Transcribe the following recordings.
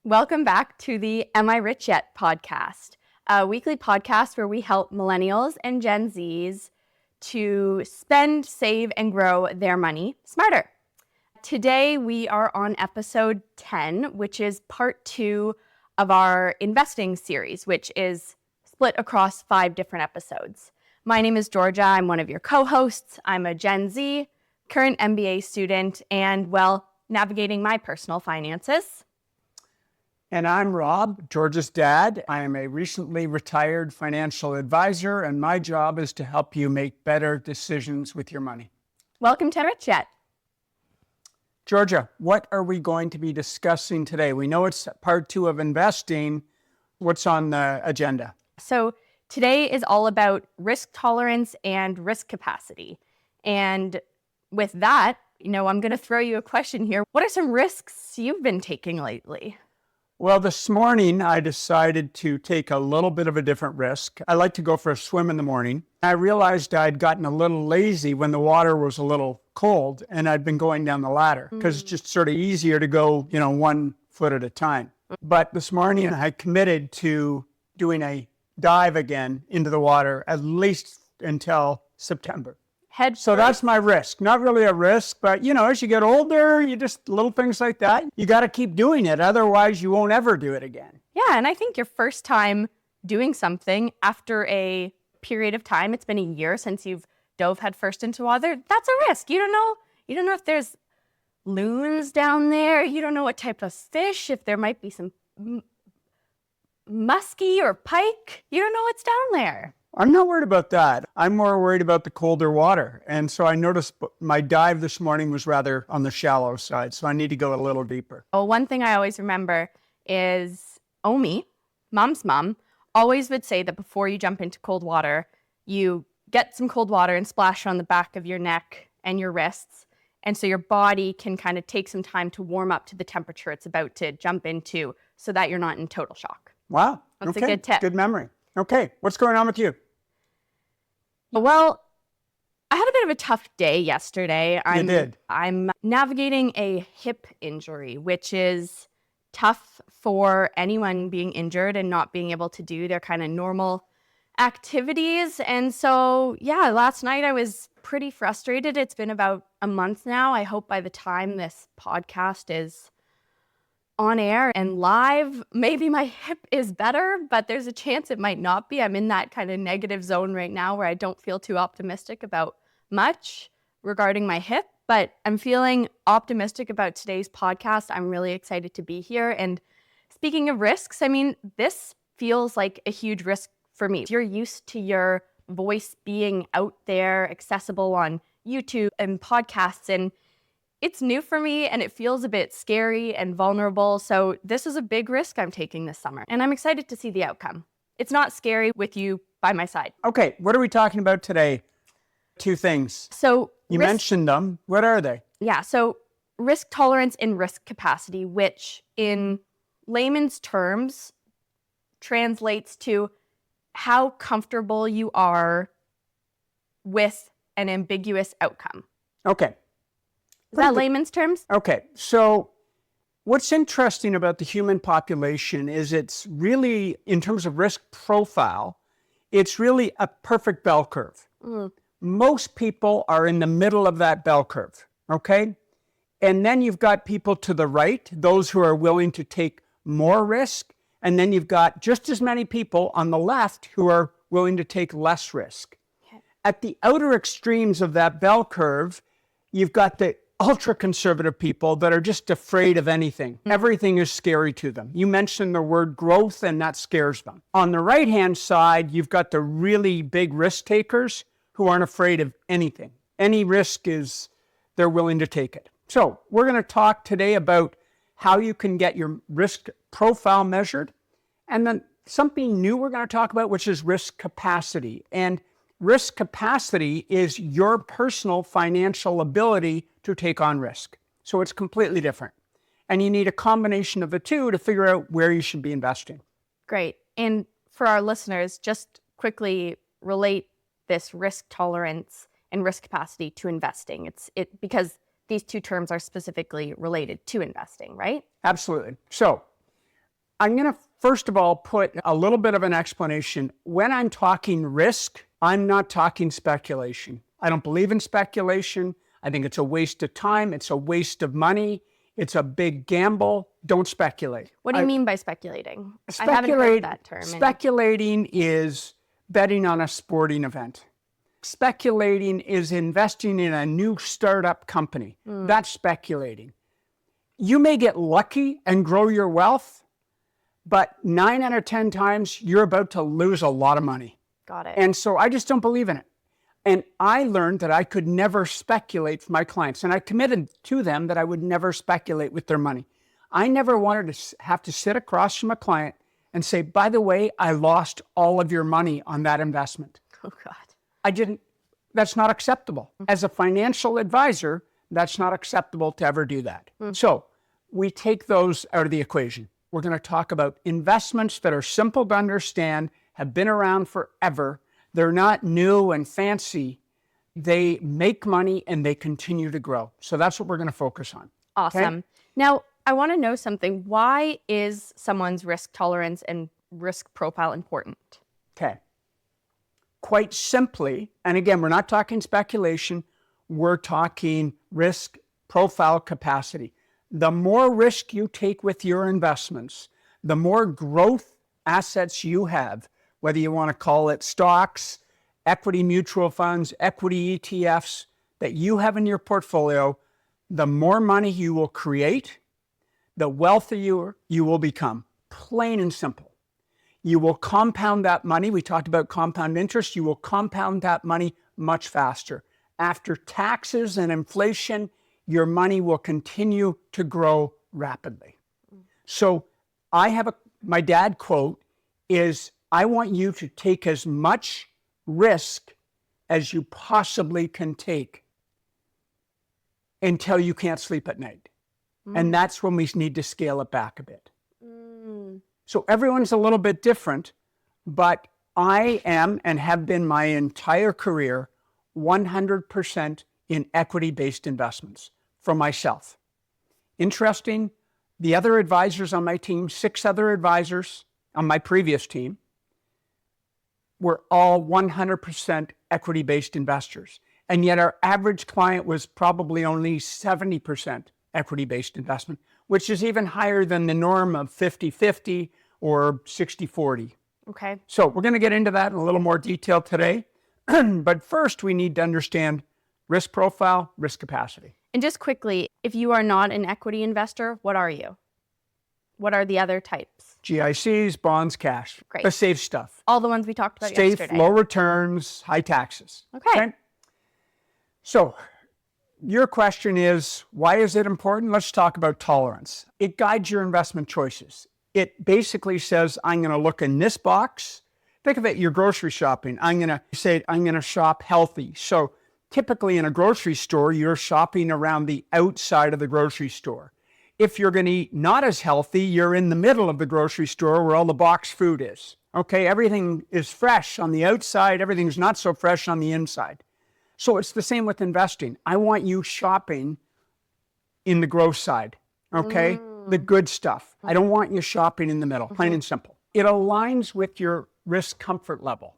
Welcome back to the Am I Rich Yet podcast, a weekly podcast where we help millennials and Gen Zs to spend, save, and grow their money smarter. Today we are on episode 10, which is part 2 of our investing series, which is split across 5 different episodes. My name is Georgia. I'm one of your co-hosts. I'm a Gen Z, current MBA student, and, navigating my personal finances. And I'm Rob, Georgia's dad. I am a recently retired financial advisor, and my job is to help you make better decisions with your money. Welcome to Rich Yet. Georgia, what are we going to be discussing today? We know it's part 2 of investing. What's on the agenda? So today is all about risk tolerance and risk capacity. And with that, I'm going to throw you a question here. What are some risks you've been taking lately? Well, this morning I decided to take a little bit of a different risk. I like to go for a swim in the morning. I realized I'd gotten a little lazy when the water was a little cold and I'd been going down the ladder because it's just sort of easier to go, 1 foot at a time. But this morning I committed to doing a dive again into the water at least until September. So that's my risk. Not really a risk, but as you get older, you just little things like that. You got to keep doing it. Otherwise, you won't ever do it again. Yeah, and I think your first time doing something after a period of time, it's been a year since you've dove headfirst into water, that's a risk. You don't know if there's loons down there. You don't know what type of fish, if there might be some muskie or pike. You don't know what's down there. I'm not worried about that. I'm more worried about the colder water. And so I noticed my dive this morning was rather on the shallow side. So I need to go a little deeper. Well, one thing I always remember is Omi, Mom's mom, always would say that before you jump into cold water, you get some cold water and splash on the back of your neck and your wrists. And so your body can kind of take some time to warm up to the temperature it's about to jump into so that you're not in total shock. Wow. That's a good tip. Good memory. Okay. What's going on with you? Well, I had a bit of a tough day yesterday. You did? I'm navigating a hip injury, which is tough for anyone being injured and not being able to do their kind of normal activities. And so, last night I was pretty frustrated. It's been about a month now. I hope by the time this podcast is on air and live, maybe my hip is better, but there's a chance it might not be. I'm in that kind of negative zone right now where I don't feel too optimistic about much regarding my hip, but I'm feeling optimistic about today's podcast. I'm really excited to be here. And speaking of risks, this feels like a huge risk for me. You're used to your voice being out there, accessible on YouTube and podcasts, and it's new for me and it feels a bit scary and vulnerable. So this is a big risk I'm taking this summer and I'm excited to see the outcome. It's not scary with you by my side. Okay, what are we talking about today? 2 things. So you mentioned them. What are they? Yeah, so risk tolerance and risk capacity, which in layman's terms translates to how comfortable you are with an ambiguous outcome. Okay. Is that layman's terms? Okay, so what's interesting about the human population is it's really, in terms of risk profile, it's really a perfect bell curve. Most people are in the middle of that bell curve, okay? And then you've got people to the right, those who are willing to take more risk, and then you've got just as many people on the left who are willing to take less risk. Okay. At the outer extremes of that bell curve, you've got the ultra-conservative people that are just afraid of anything. Everything is scary to them. You mentioned the word growth and that scares them. On the right-hand side, you've got the really big risk takers who aren't afraid of anything. Any risk they're willing to take it. So we're going to talk today about how you can get your risk profile measured. And then something new we're going to talk about, which is risk capacity. And risk capacity is your personal financial ability to take on risk. So it's completely different. And you need a combination of the two to figure out where you should be investing. Great. And for our listeners, just quickly relate this risk tolerance and risk capacity to investing. Because these two terms are specifically related to investing, right? Absolutely. So I'm going to, first of all, put a little bit of an explanation. When I'm talking risk, I'm not talking speculation. I don't believe in speculation. I think it's a waste of time. It's a waste of money. It's a big gamble. Don't speculate. What do you mean by speculating? I haven't heard that term. Speculating is betting on a sporting event. Speculating is investing in a new startup company. That's speculating. You may get lucky and grow your wealth, but 9 out of 10 times, you're about to lose a lot of money. Got it. And so I just don't believe in it. And I learned that I could never speculate for my clients. And I committed to them that I would never speculate with their money. I never wanted to have to sit across from a client and say, by the way, I lost all of your money on that investment. Oh, God. I didn't. That's not acceptable. As a financial advisor, that's not acceptable to ever do that. So we take those out of the equation. We're going to talk about investments that are simple to understand, have been around forever. They're not new and fancy. They make money and they continue to grow. So that's what we're going to focus on. Awesome. Okay? Now, I want to know something. Why is someone's risk tolerance and risk profile important? Okay. Quite simply, and again, we're not talking speculation, we're talking risk profile capacity. The more risk you take with your investments, the more growth assets you have, whether you want to call it stocks, equity mutual funds, equity ETFs that you have in your portfolio, the more money you will create, the wealthier you will become. Plain and simple. You will compound that money. We talked about compound interest. You will compound that money much faster. After taxes and inflation, your money will continue to grow rapidly. So my dad quote is, I want you to take as much risk as you possibly can take until you can't sleep at night. And that's when we need to scale it back a bit. So everyone's a little bit different, but I am and have been my entire career 100% in equity-based investments for myself. Interesting, the other advisors on my team, 6 other advisors on my previous team, were all 100% equity-based investors. And yet our average client was probably only 70% equity-based investment, which is even higher than the norm of 50-50 or 60-40. Okay. So we're going to get into that in a little more detail today. But first, we need to understand risk profile, risk capacity. And just quickly, if you are not an equity investor, what are you? What are the other types? GICs, bonds, cash. Great. The safe stuff. All the ones we talked about Safe, yesterday. low returns, high taxes. Okay. So your question is, why is it important? Let's talk about tolerance. It guides your investment choices. It basically says, I'm going to look in this box. Think of it, you're grocery shopping. I'm going to shop healthy. So typically in a grocery store, you're shopping around the outside of the grocery store. If you're going to eat not as healthy, you're in the middle of the grocery store where all the boxed food is. Okay, everything is fresh on the outside. Everything's not so fresh on the inside. So it's the same with investing. I want you shopping in the growth side, okay? The good stuff. I don't want you shopping in the middle, plain and simple. It aligns with your risk comfort level.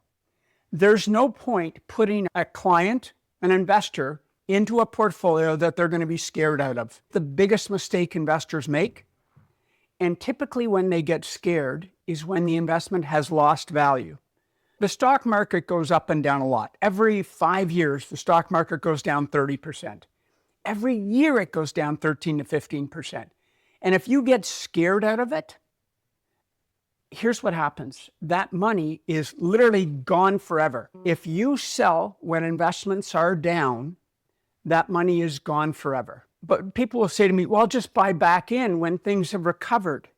There's no point putting a client, an investor, into a portfolio that they're going to be scared out of. The biggest mistake investors make, and typically when they get scared, is when the investment has lost value. The stock market goes up and down a lot. Every 5 years, the stock market goes down 30%. Every year it goes down 13 to 15%. And if you get scared out of it, here's what happens. That money is literally gone forever. If you sell when investments are down, that money is gone forever. But people will say to me, well, just buy back in when things have recovered.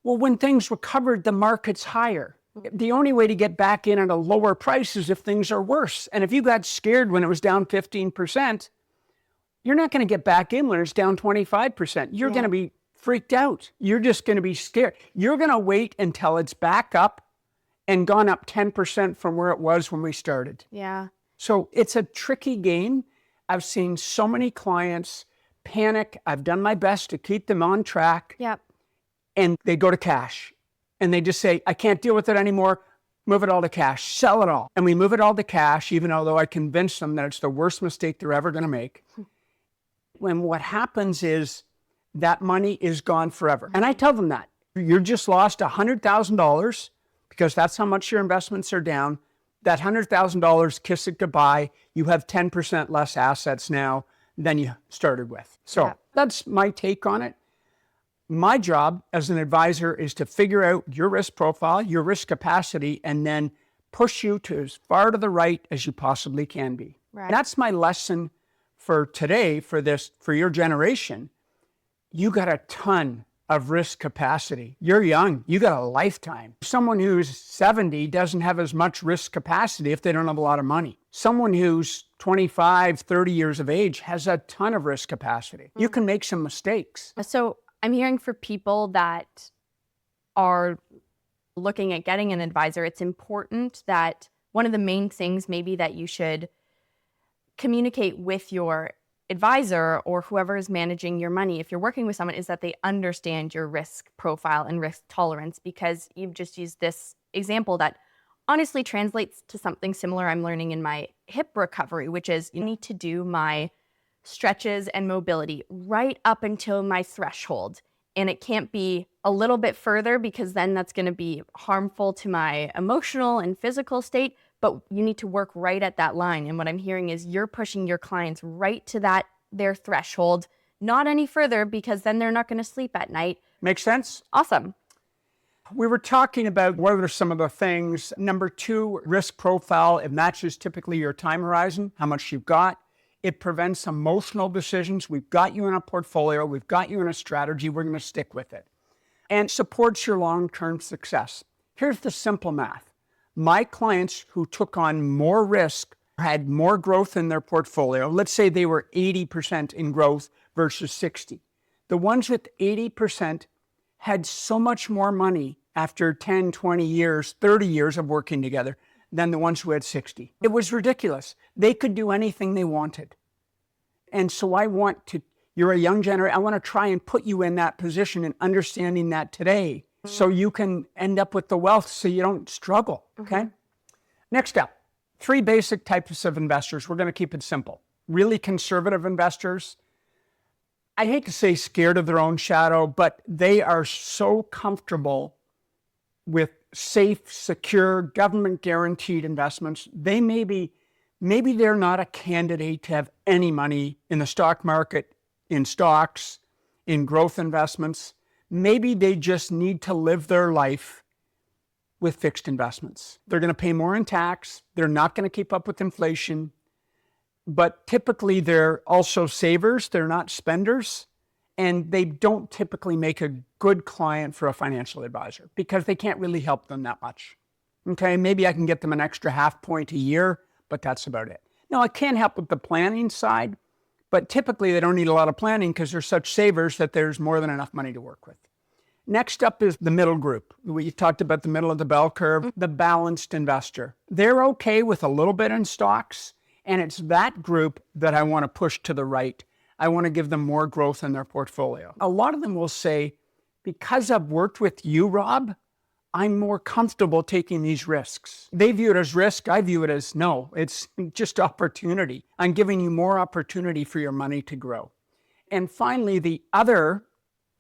Well, when things recovered, the market's higher. The only way to get back in at a lower price is if things are worse. And if you got scared when it was down 15%, you're not going to get back in when it's down 25%. You're going to be freaked out. You're just going to be scared. You're going to wait until it's back up and gone up 10% from where it was when we started. Yeah. So it's a tricky game. I've seen so many clients panic. I've done my best to keep them on track. Yep. and they go to cash and they just say, I can't deal with it anymore. Move it all to cash, sell it all. And we move it all to cash, even though I convince them that it's the worst mistake they're ever going to make. When what happens is that money is gone forever. And I tell them that. You just lost $100,000 because that's how much your investments are down. That $100,000, kiss it goodbye. You have 10% less assets now than you started with. So that's my take on it. My job as an advisor is to figure out your risk profile, your risk capacity, and then push you to as far to the right as you possibly can be. Right. That's my lesson for today, for your generation. You got a ton of risk capacity. You're young, you got a lifetime. Someone who's 70 doesn't have as much risk capacity if they don't have a lot of money. Someone who's 25, 30 years of age has a ton of risk capacity. You can make some mistakes. So I'm hearing for people that are looking at getting an advisor, it's important that one of the main things maybe that you should communicate with your advisor or whoever is managing your money, if you're working with someone, is that they understand your risk profile and risk tolerance, because you've just used this example that honestly translates to something similar I'm learning in my hip recovery, which is you need to do my stretches and mobility right up until my threshold. And it can't be a little bit further because then that's going to be harmful to my emotional and physical state. But you need to work right at that line. And what I'm hearing is you're pushing your clients right to their threshold, not any further, because then they're not going to sleep at night. Make sense? Awesome. We were talking about what are some of the things. Number 2, risk profile. It matches typically your time horizon, how much you've got. It prevents emotional decisions. We've got you in a portfolio. We've got you in a strategy. We're going to stick with it. And supports your long-term success. Here's the simple math. My clients who took on more risk had more growth in their portfolio. Let's say they were 80% in growth versus 60. The ones with 80% had so much more money after 10, 20 years, 30 years of working together than the ones who had 60. It was ridiculous. They could do anything they wanted. And so you're a young generation, I want to try and put you in that position and understanding that today so you can end up with the wealth so you don't struggle, okay? Next up, 3 basic types of investors. We're going to keep it simple. Really conservative investors. I hate to say scared of their own shadow, but they are so comfortable with safe, secure, government-guaranteed investments. They maybe they're not a candidate to have any money in the stock market, in stocks, in growth investments. Maybe they just need to live their life with fixed investments. They're going to pay more in tax. They're not going to keep up with inflation. But typically, they're also savers. They're not spenders. And they don't typically make a good client for a financial advisor because they can't really help them that much. Okay, maybe I can get them an extra half point a year, but that's about it. Now, I can help with the planning side, but typically they don't need a lot of planning because they're such savers that there's more than enough money to work with. Next up is the middle group. We talked about the middle of the bell curve, the balanced investor. They're okay with a little bit in stocks, and it's that group that I want to push to the right. I want to give them more growth in their portfolio. A lot of them will say, because I've worked with you, Rob, I'm more comfortable taking these risks. They view it as risk. I view it as no, it's just opportunity. I'm giving you more opportunity for your money to grow. And finally, the other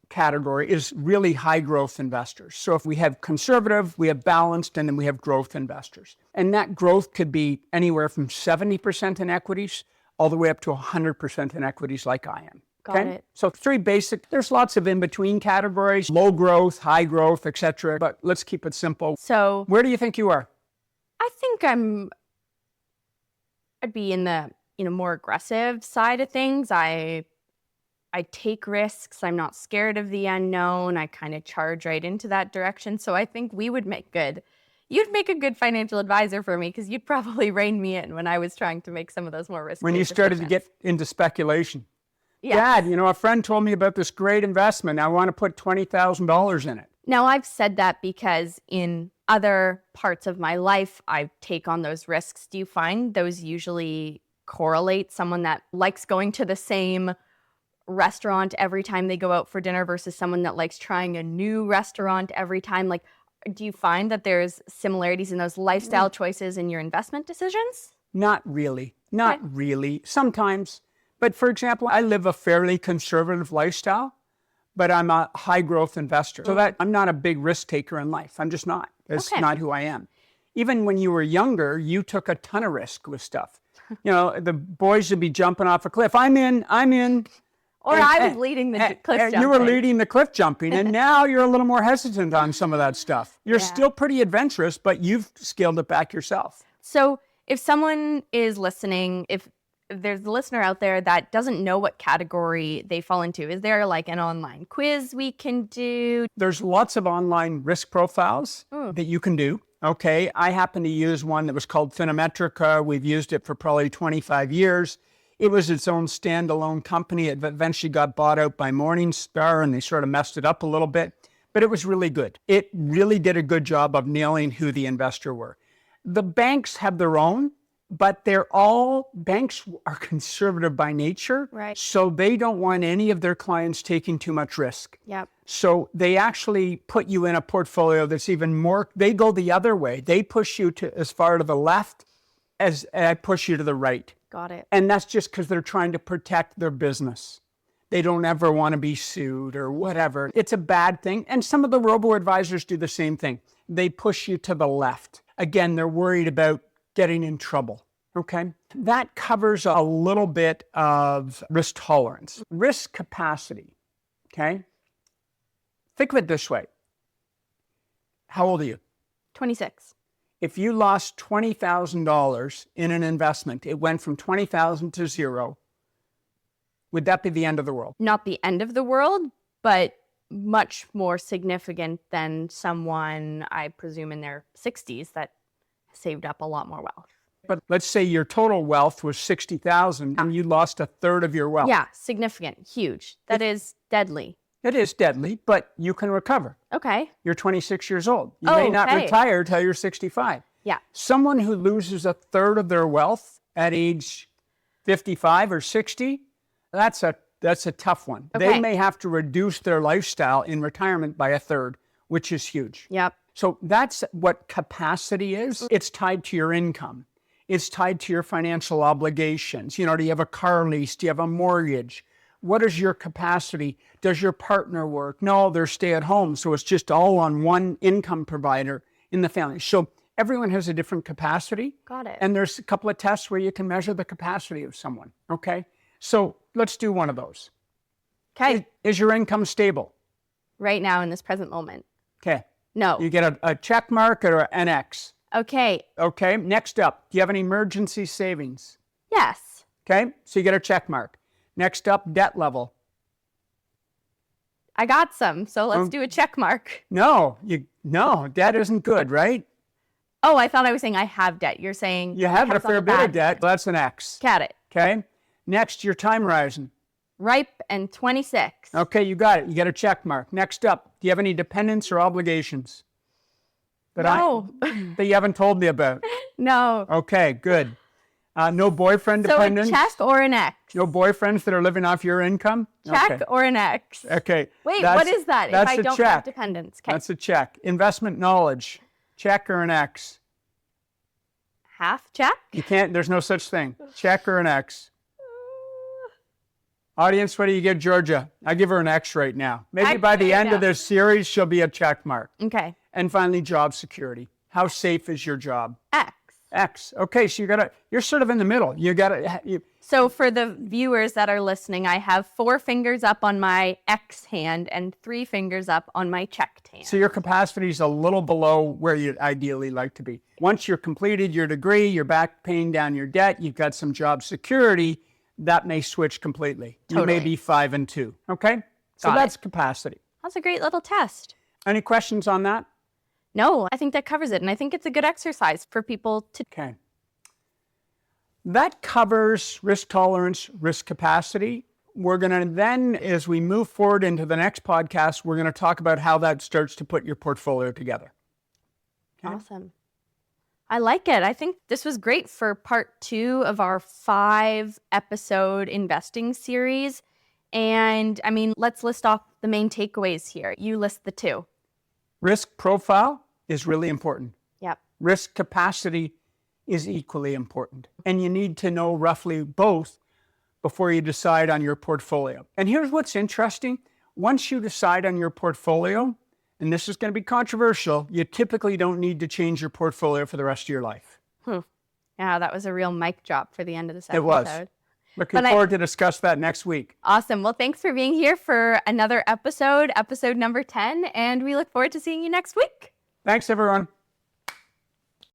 category is really high growth investors. So if we have conservative, we have balanced, and then we have growth investors. And that growth could be anywhere from 70% in equities all the way up to 100% in equities like I am. Got it. So 3 basic, there's lots of in-between categories, low growth, high growth, etc. But let's keep it simple. So where do you think you are? I think I'd be in the more aggressive side of things. I take risks. I'm not scared of the unknown. I kind of charge right into that direction. So I think you'd make a good financial advisor for me because you'd probably rein me in when I was trying to make some of those more risky when you started decisions. to get into speculation. Yes. Dad, a friend told me about this great investment. I want to put $20,000 in it. Now, I've said that because in other parts of my life, I take on those risks. Do you find those usually correlate? Someone that likes going to the same restaurant every time they go out for dinner versus someone that likes trying a new restaurant every time? Like, do you find that there's similarities in those lifestyle choices in your investment decisions? Not really. Not really. Sometimes. But for example, I live a fairly conservative lifestyle, but I'm a high growth investor. So that I'm not a big risk taker in life. I'm just not. That's not who I am. Even when you were younger, you took a ton of risk with stuff. You know, the boys would be jumping off a cliff. I'm in. Or I was leading the cliff jumping. You were leading the cliff jumping, and now you're a little more hesitant on some of that stuff. You're still pretty adventurous, but you've scaled it back yourself. So if someone is listening, if there's a listener out there that doesn't know what category they fall into, is there like an online quiz we can do? There's lots of online risk profiles that you can do. Okay, I happen to use one that was called Phenometrica. We've used it for probably 25 years. It was its own standalone company. It eventually got bought out by Morningstar, and they sort of messed it up a little bit. But it was really good. It really did a good job of nailing who the investor were. The banks have their own, but banks are conservative by nature. Right. So they don't want any of their clients taking too much risk. Yep. So they actually put you in a portfolio that's even more, they go the other way. They push you to as far to the left as I push you to the right. Got it. And that's just because they're trying to protect their business. They don't ever want to be sued or whatever. It's a bad thing. And some of the robo-advisors do the same thing. They push you to the left. Again, they're worried about getting in trouble. Okay? That covers a little bit of risk tolerance. Risk capacity. Okay? Think of it this way. How old are you? 26. If you lost $20,000 in an investment, it went from 20,000 to zero, would that be the end of the world? Not the end of the world, but much more significant than someone, I presume, in their 60s that saved up a lot more wealth. But let's say your total wealth was 60,000 and you lost a third of your wealth. Yeah, significant, huge. That is deadly. It is deadly, but you can recover. Okay. You're 26 years old. You may not retire till you're 65. Yeah. Someone who loses a third of their wealth at age 55 or 60, that's a tough one. Okay. They may have to reduce their lifestyle in retirement by a third, which is huge. Yep. So that's what capacity is. It's tied to your income. It's tied to your financial obligations. You know, do you have a car lease? Do you have a mortgage? What is your capacity? Does your partner work? No, they're stay at home. So it's just all on one income provider in the family. So everyone has a different capacity. Got it. And there's a couple of tests where you can measure the capacity of someone. Okay. So let's do one of those. Okay. Is your income stable? Right now in this present moment. Okay. No. You get a check mark or an X. Okay. Okay. Next up, do you have any emergency savings? Yes. Okay. So you get a check mark. Next up, debt level. I got some, so let's do a check mark. No, debt isn't good, right? Oh, I thought I was saying I have debt. You're saying you have a fair bit of debt. That's an X. Got it. Okay. Next, your time horizon. Ripe and 26. Okay, you got it. You get a check mark. Next up, do you have any dependents or obligations? No. That you haven't told me about? No. Okay, good. No boyfriend dependents? So a check or an X? No boyfriends that are living off your income? Check okay. or an X? Okay. Wait, what is that That's if I don't check. have dependents? Okay. That's a check. Investment knowledge. Check or an X? Half check? You can't, there's no such thing. Check or an X? Audience, what do you give Georgia? I give her an X right now. Maybe by the end of this series, she'll be a check mark. Okay. And finally, job security. How safe is your job? X. X. Okay, so you're sort of in the middle. So for the viewers that are listening, I have 4 fingers up on my X hand and 3 fingers up on my checked hand. So your capacity is a little below where you'd ideally like to be. Once you're completed your degree, you're back paying down your debt, you've got some job security, that may switch completely. Totally. You may be 5 and 2. Okay? So that's capacity. That's a great little test. Any questions on that? No, I think that covers it. And I think it's a good exercise for people to. Okay. That covers risk tolerance, risk capacity. We're going to then, as we move forward into the next podcast, we're going to talk about how that starts to put your portfolio together. Okay? Awesome. I like it. I think this was great for part 2 of our 5-episode investing series. And I mean, let's list off the main takeaways here. You list the two. Risk profile is really important. Yep. Risk capacity is equally important. And you need to know roughly both before you decide on your portfolio. And here's what's interesting. Once you decide on your portfolio, and this is going to be controversial, you typically don't need to change your portfolio for the rest of your life. Yeah, that was a real mic drop for the end of this episode. It was. Looking forward to discuss that next week. Awesome. Well, thanks for being here for another episode number 10, and we look forward to seeing you next week. Thanks, everyone.